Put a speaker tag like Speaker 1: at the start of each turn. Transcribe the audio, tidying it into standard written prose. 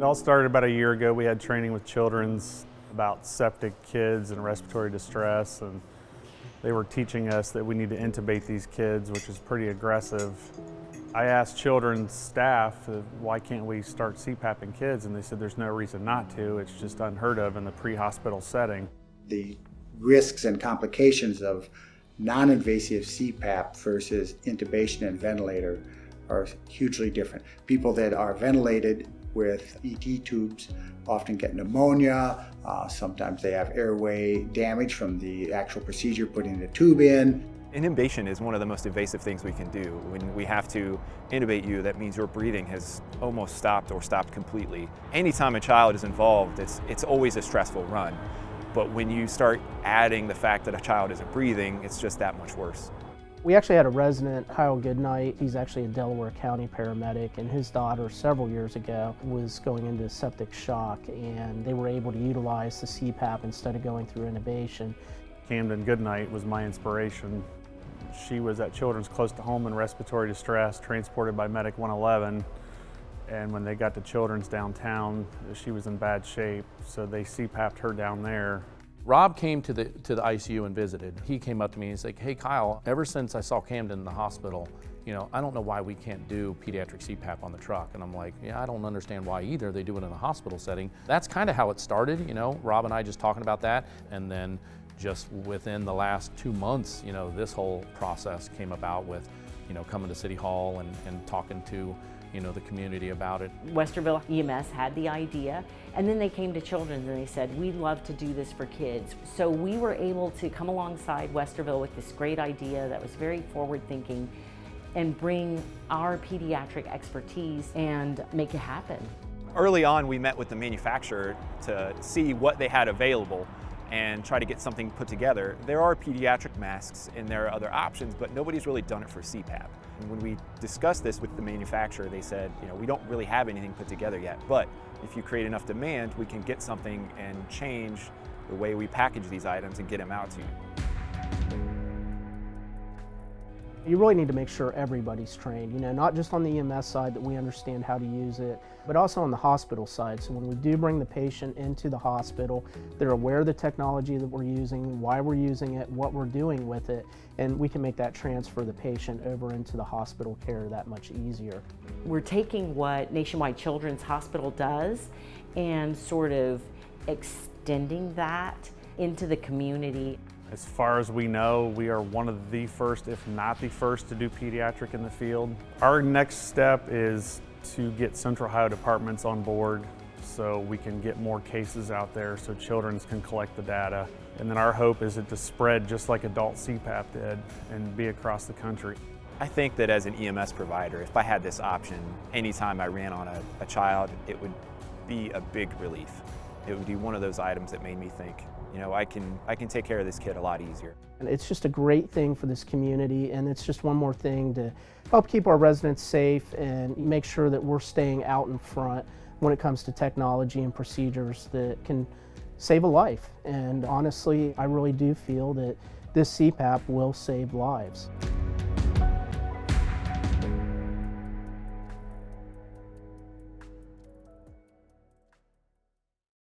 Speaker 1: all started about a year ago. We had training with children's about septic kids and respiratory distress, and they were teaching us that we need to intubate these kids, which is pretty aggressive. I asked children's staff, why can't we start CPAPing kids? And they said there's no reason not to. It's just unheard of in the pre-hospital setting.
Speaker 2: The risks and complications of non-invasive CPAP versus intubation and ventilator are hugely different. People that are ventilated with ET tubes often get pneumonia. Sometimes they have airway damage from the actual procedure putting the tube in.
Speaker 3: Intubation is one of the most invasive things we can do. When we have to intubate you, that means your breathing has almost stopped or stopped completely. Anytime a child is involved, it's always a stressful run. But when you start adding the fact that a child isn't breathing, it's just that much worse.
Speaker 4: We actually had a resident, Kyle Goodnight. He's actually a Delaware County paramedic, and his daughter several years ago was going into septic shock, and they were able to utilize the CPAP instead of going through intubation.
Speaker 1: Camden Goodnight was my inspiration. She was at Children's close to home in respiratory distress, transported by Medic 111, and when they got to Children's downtown, she was in bad shape, so they CPAP'd her down there.
Speaker 5: Rob came to the ICU and visited. He came up to me and he's like, hey Kyle, ever since I saw Camden in the hospital, I don't know why we can't do pediatric CPAP on the truck. And I'm like, yeah, I don't understand why either. They do it in a hospital setting. That's kind of how it started, Rob and I just talking about that. And then just within the last 2 months, this whole process came about with, coming to City Hall and talking to the community about it.
Speaker 6: Westerville EMS had the idea, and then they came to Children's and they said, we'd love to do this for kids. So we were able to come alongside Westerville with this great idea that was very forward-thinking and bring our pediatric expertise and make it happen.
Speaker 3: Early on, we met with the manufacturer to see what they had available and try to get something put together. There are pediatric masks and there are other options, but nobody's really done it for CPAP. And when we discussed this with the manufacturer, they said, we don't really have anything put together yet, but if you create enough demand, we can get something and change the way we package these items and get them out to you.
Speaker 4: You really need to make sure everybody's trained, not just on the EMS side that we understand how to use it, but also on the hospital side. So when we do bring the patient into the hospital, they're aware of the technology that we're using, why we're using it, what we're doing with it, and we can make that transfer the patient over into the hospital care that much easier.
Speaker 6: We're taking what Nationwide Children's Hospital does and sort of extending that into the community.
Speaker 1: As far as we know, we are one of the first, if not the first, to do pediatric in the field. Our next step is to get Central Ohio departments on board so we can get more cases out there so Children's can collect the data. And then our hope is it to spread just like adult CPAP did and be across the country.
Speaker 3: I think that as an EMS provider, if I had this option, anytime I ran on a child, it would be a big relief. It would be one of those items that made me think, I can take care of this kid a lot easier.
Speaker 4: And it's just a great thing for this community, and it's just one more thing to help keep our residents safe and make sure that we're staying out in front when it comes to technology and procedures that can save a life. And honestly, I really do feel that this CPAP will save lives.